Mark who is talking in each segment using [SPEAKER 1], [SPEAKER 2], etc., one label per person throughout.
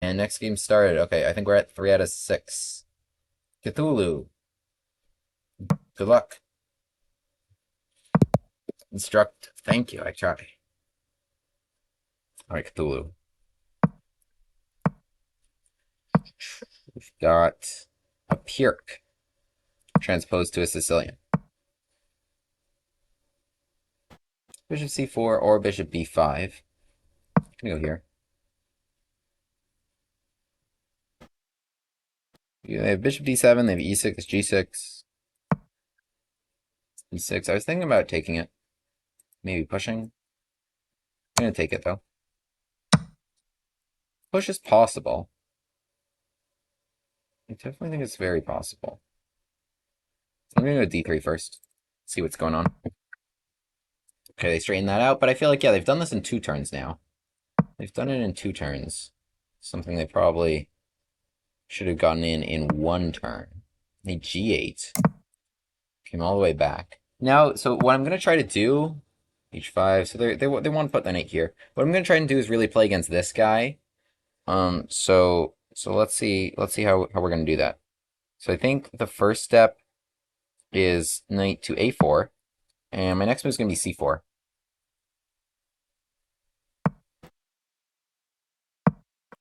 [SPEAKER 1] And next game started. Okay, I think we're at 3 out of 6. Cthulhu. Good luck. Instruct. Thank you, I try. Alright, Cthulhu. We've got a Pyrrhic transposed to a Sicilian. Bishop c4 or bishop b5. I'm gonna go here. They have bishop d7, they have e6, g6, e6. I was thinking about taking it. Maybe pushing. I'm gonna take it though. Push is possible. I definitely think it's very possible. I'm gonna go d3 first. See what's going on. Okay, they straighten that out, but I feel like, yeah, they've done this in 2 turns now. They've done it in 2 turns. Something they probably should have gotten in 1 turn. They g8. Came all the way back. Now, so what I'm gonna try to do, h5. So they want to put the knight here. What I'm gonna try and do is really play against this guy. So let's see how we're gonna do that. So I think the first step is knight to a4, and my next move is gonna be c4.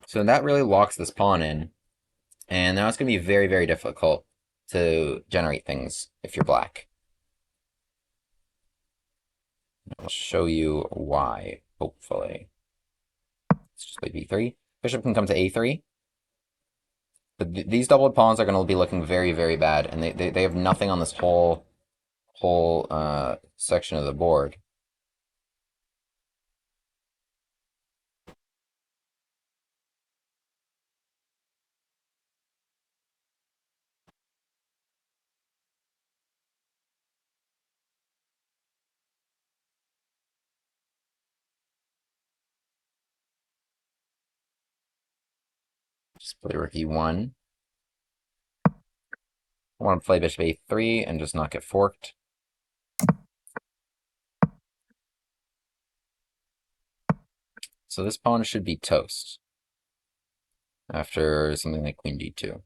[SPEAKER 1] So that really locks this pawn in, and now it's gonna be very, very difficult to generate things if you're black. I'll show you why, hopefully. Let's just play b3. Bishop can come to a3. But these doubled pawns are going to be looking very, very bad, and they have nothing on this whole section of the board. Just play rook e1. I want to play bishop a3 and just not get forked. So this pawn should be toast after something like queen d2.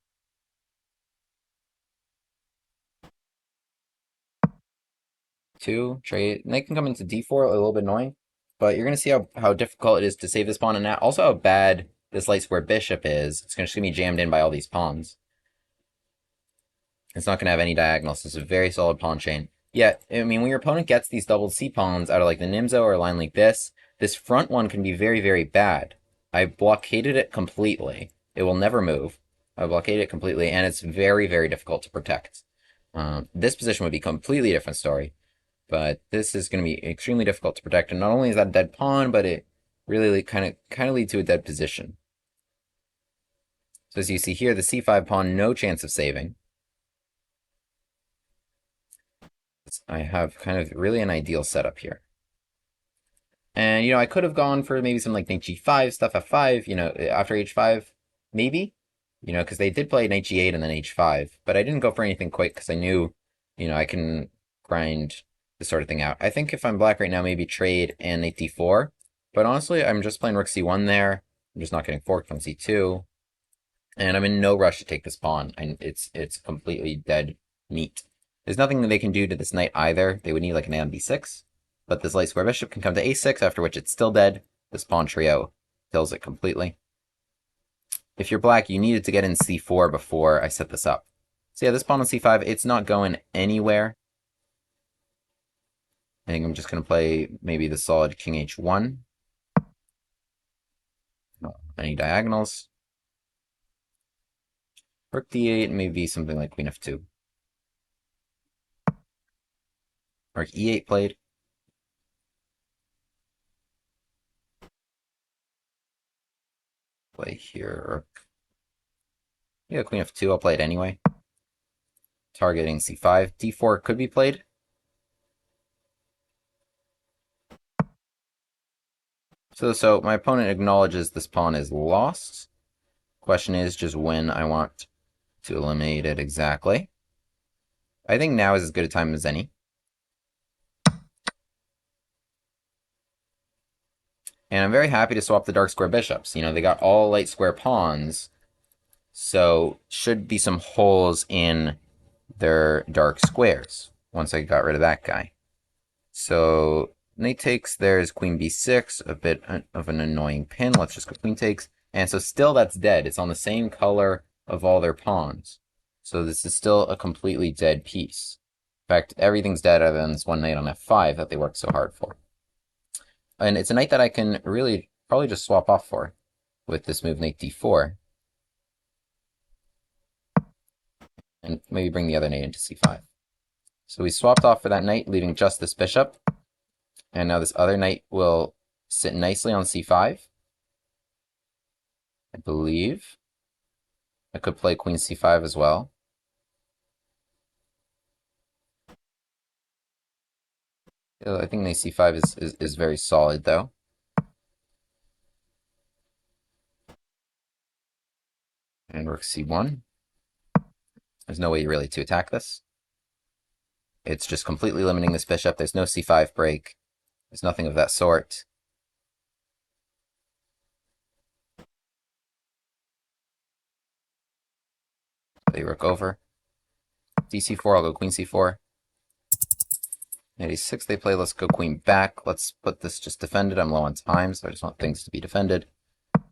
[SPEAKER 1] Trade. Knight can come into d4, a little bit annoying, but you're going to see how difficult it is to save this pawn, and also how bad this light square bishop is. It's just going to be jammed in by all these pawns. It's not going to have any diagonals. It's a very solid pawn chain. Yeah, I mean, when your opponent gets these doubled c-pawns out of like the Nimzo or a line like this front one can be very, very bad. I blockaded it completely. It will never move. I blockaded it completely, and it's very, very difficult to protect. This position would be a completely different story, but this is going to be extremely difficult to protect. And not only is that a dead pawn, but it really kind of leads to a dead position. So as you see here, the c5 pawn, no chance of saving. I have kind of really an ideal setup here. And, I could have gone for maybe some like knight g5, stuff f5, after h5, maybe, because they did play knight g8 and then h5, but I didn't go for anything quick because I knew, I can grind this sort of thing out. I think if I'm black right now, maybe trade and knight d4, but honestly, I'm just playing rook c1 there. I'm just not getting forked on c2, and I'm in no rush to take this pawn, and it's completely dead meat. There's nothing that they can do to this knight either. They would need like an a on b6. But this light square bishop can come to a6, after which it's still dead. This pawn trio kills it completely. If you're black, you needed to get in c4 before I set this up. So yeah, this pawn on c5, it's not going anywhere. I think I'm just going to play maybe the solid king h1. Not any diagonals. Rook d8, maybe something like queen f2. Rook e8 played. Play here, rook. Yeah, queen f2, I'll play it anyway. Targeting c5. d4 could be played. So my opponent acknowledges this pawn is lost. Question is just when I want to eliminate it exactly. I think now is as good a time as any. And I'm very happy to swap the dark square bishops. You know, they got all light square pawns, so should be some holes in their dark squares once I got rid of that guy. So knight takes, there's queen b6, a bit of an annoying pin. Let's just go queen takes. And so still that's dead. It's on the same color of all their pawns. So this is still a completely dead piece. In fact, everything's dead other than this one knight on f5 that they worked so hard for. And it's a knight that I can really probably just swap off for with this move, knight d4. And maybe bring the other knight into c5. So we swapped off for that knight, leaving just this bishop. And now this other knight will sit nicely on c5. I believe. I could play queen c5 as well. I think knight c5 is very solid, though. And rook c1. There's no way really to attack this. It's just completely limiting this bishop. There's no c5 break. There's nothing of that sort. Play rook over. dc4, I'll go queen c4. Knight a6 they play, let's go queen back. Let's put this just defended. I'm low on time, so I just want things to be defended.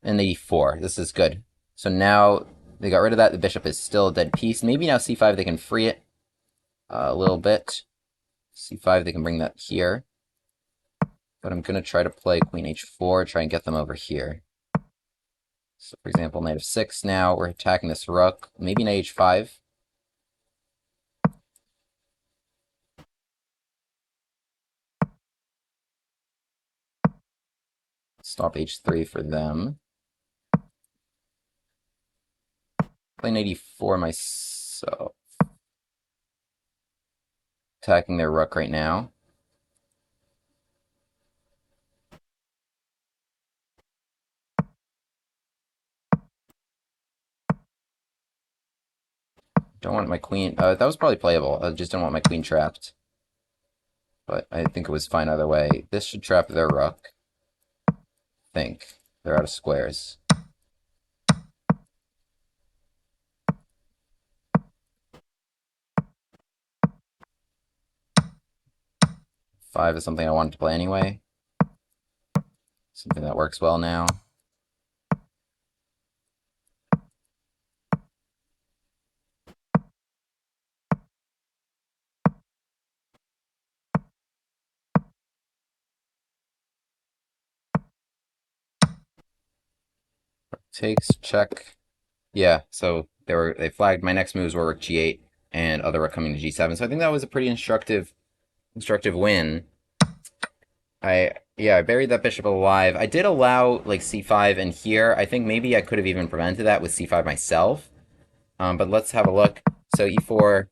[SPEAKER 1] And e4, this is good. So now they got rid of that. The bishop is still a dead piece. Maybe now c5 they can free it a little bit. c5 they can bring that here. But I'm going to try to play queen h4, try and get them over here. So for example, knight f6 now, we're attacking this rook. Maybe knight h5. Stop h3 for them. Play knight e4 myself. Attacking their rook right now. Don't want my queen. That was probably playable. I just don't want my queen trapped. But I think it was fine either way. This should trap their rook. I think. They're out of squares. Five is something I wanted to play anyway. Something that works well now. Takes, check. Yeah, so they flagged my next moves were rook g8 and other rook coming to g7. So I think that was a pretty instructive win. I buried that bishop alive. I did allow like c5 and here. I think maybe I could have even prevented that with c5 myself. But let's have a look. So e4.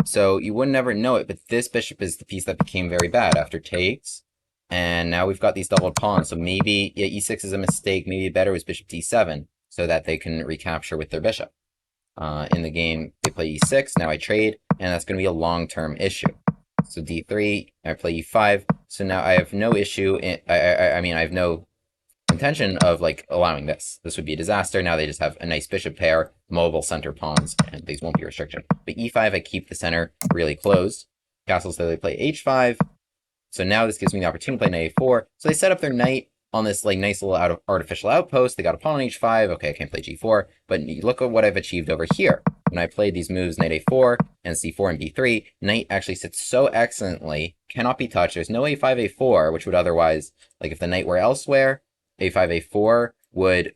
[SPEAKER 1] So you would never know it, but this bishop is the piece that became very bad after takes. And now we've got these doubled pawns. So maybe e6 is a mistake. Maybe better was bishop d7 so that they can recapture with their bishop. In the game, they play e6. Now I trade, and that's going to be a long-term issue. So d3, I play e5. So now I have no issue. I mean, I have no intention of like allowing this. This would be a disaster. Now they just have a nice bishop pair, mobile center pawns, and these won't be restricted. But e5, I keep the center really closed. Castles, so they play h5. So now this gives me the opportunity to play knight a4. So they set up their knight on this like nice little artificial outpost. They got a pawn on h5. Okay, I can't play g4. But look at what I've achieved over here. When I played these moves, knight a4 and c4 and b3, knight actually sits so excellently, cannot be touched. There's no a5, a4, which would otherwise, like if the knight were elsewhere, a5, a4 would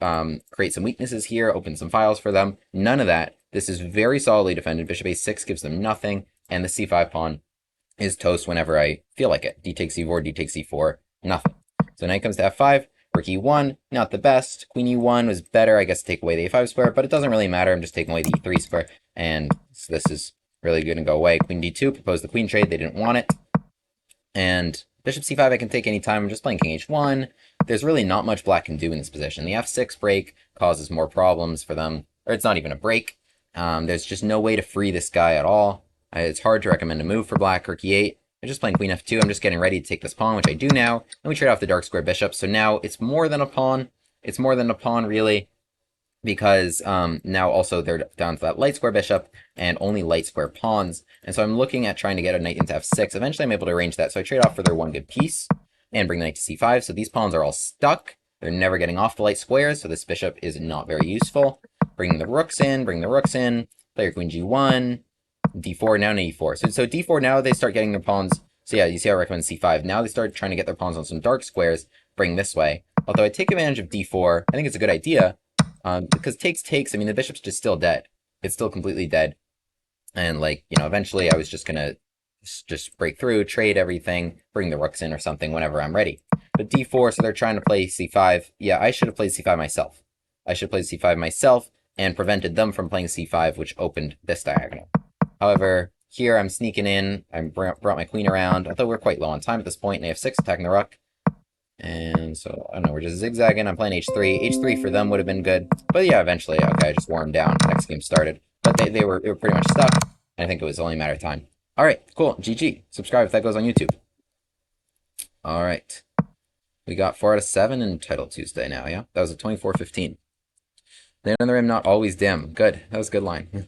[SPEAKER 1] create some weaknesses here, open some files for them. None of that. This is very solidly defended. Bishop a6 gives them nothing, and the c5 pawn is toast whenever I feel like it. D takes e4, D takes e4, nothing. So knight comes to f5, rook e1, not the best. Queen e1 was better, I guess, to take away the a5 square, but it doesn't really matter. I'm just taking away the e3 square, and so this is really going to go away. Queen d2, proposed the queen trade, they didn't want it. And bishop c5 I can take any time. I'm just playing king h1. There's really not much black can do in this position. The f6 break causes more problems for them, or it's not even a break. There's just no way to free this guy at all. It's hard to recommend a move for black. Rook e8 I'm just playing queen f2. I'm just getting ready to take this pawn, which I do now. And we trade off the dark square bishop. So now it's more than a pawn. It's more than a pawn, really, because now also they're down to that light square bishop and only light square pawns. And so I'm looking at trying to get a knight into f6. Eventually I'm able to arrange that. So I trade off for their one good piece and bring the knight to c5. So these pawns are all stuck. They're never getting off the light squares, so this bishop is not very useful. Bring the rooks in, play your queen g1, d4, now knight e4. So d4, now they start getting their pawns. So yeah, you see how I recommend c5. Now they start trying to get their pawns on some dark squares, bring this way. Although I take advantage of d4, I think it's a good idea, because takes, I mean, the bishop's just still dead. It's still completely dead. And like, you know, eventually I was just gonna just break through, trade everything, bring the rooks in or something whenever I'm ready. But d4, so they're trying to play c5. Yeah, I should have played c5 myself. I should have played c5 myself and prevented them from playing c5, which opened this diagonal. However, here I'm sneaking in. I brought my queen around, although we're quite low on time at this point. And f6, attacking the rook. And so, I don't know, we're just zigzagging. I'm playing h3. h3 for them would have been good. But yeah, eventually, okay, I just wore them down. Next game started. But they were pretty much stuck. And I think it was only a matter of time. All right, cool. GG. Subscribe if that goes on YouTube. All right. We got 4 out of 7 in Title Tuesday now, yeah? That was a 24-15. The end of the rim not always dim. Good. That was a good line.